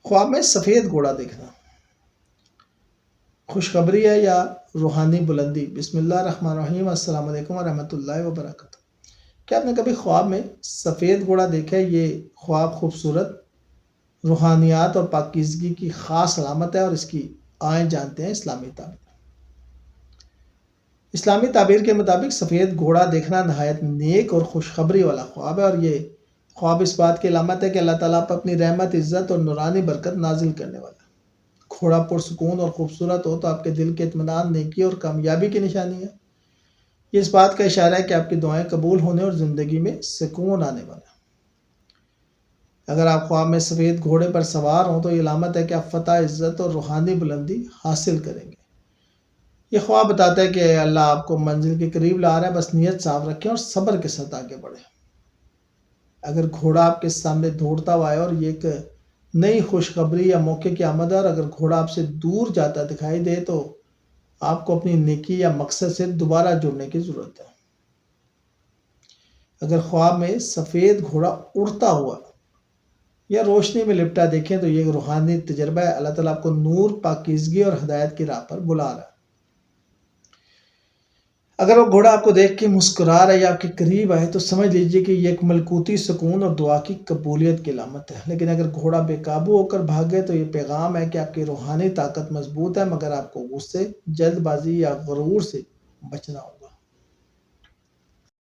خواب میں سفید گھوڑا دیکھنا خوشخبری ہے یا روحانی بلندی؟ بسم اللہ الرحمن الرحیم، السلام علیکم ورحمۃ اللہ وبرکاتہ۔ کیا آپ نے کبھی خواب میں سفید گھوڑا دیکھا ہے؟ یہ خواب خوبصورت روحانیات اور پاکیزگی کی خاص علامت ہے، اور اس کی آئیں جانتے ہیں اسلامی تعبیر۔ اسلامی تعبیر کے مطابق سفید گھوڑا دیکھنا نہایت نیک اور خوشخبری والا خواب ہے، اور یہ خواب اس بات کی علامت ہے کہ اللہ تعالیٰ پر اپنی رحمت، عزت اور نورانی برکت نازل کرنے والا ہے۔ گھوڑا پرسکون اور خوبصورت ہو تو آپ کے دل کے اطمینان، نیکی اور کامیابی کی نشانی ہے۔ یہ اس بات کا اشارہ ہے کہ آپ کی دعائیں قبول ہونے اور زندگی میں سکون آنے والا ہے۔ اگر آپ خواب میں سفید گھوڑے پر سوار ہوں تو یہ علامت ہے کہ آپ فتح، عزت اور روحانی بلندی حاصل کریں گے۔ یہ خواب بتاتا ہے کہ اللہ آپ کو منزل کے قریب لا رہا ہے، بس نیت صاف رکھیں اور صبر کے ساتھ آگے بڑھیں۔ اگر گھوڑا آپ کے سامنے دوڑتا ہوا ہے اور یہ ایک نئی خوشخبری یا موقع کی آمد ہے، اور اگر گھوڑا آپ سے دور جاتا دکھائی دے تو آپ کو اپنی نیکی یا مقصد سے دوبارہ جڑنے کی ضرورت ہے۔ اگر خواب میں سفید گھوڑا اڑتا ہوا یا روشنی میں لپٹا دیکھیں تو یہ ایک روحانی تجربہ ہے۔ اللہ تعالیٰ آپ کو نور، پاکیزگی اور ہدایت کی راہ پر بلا رہا ہے۔ اگر وہ گھوڑا آپ کو دیکھ کے مسکرا رہا ہے یا آپ کے قریب آئے تو سمجھ لیجئے کہ یہ ایک ملکوتی سکون اور دعا کی قبولیت کی علامت ہے۔ لیکن اگر گھوڑا بے قابو ہو کر بھاگے تو یہ پیغام ہے کہ آپ کی روحانی طاقت مضبوط ہے، مگر آپ کو غصے، جلد بازی یا غرور سے بچنا ہوگا۔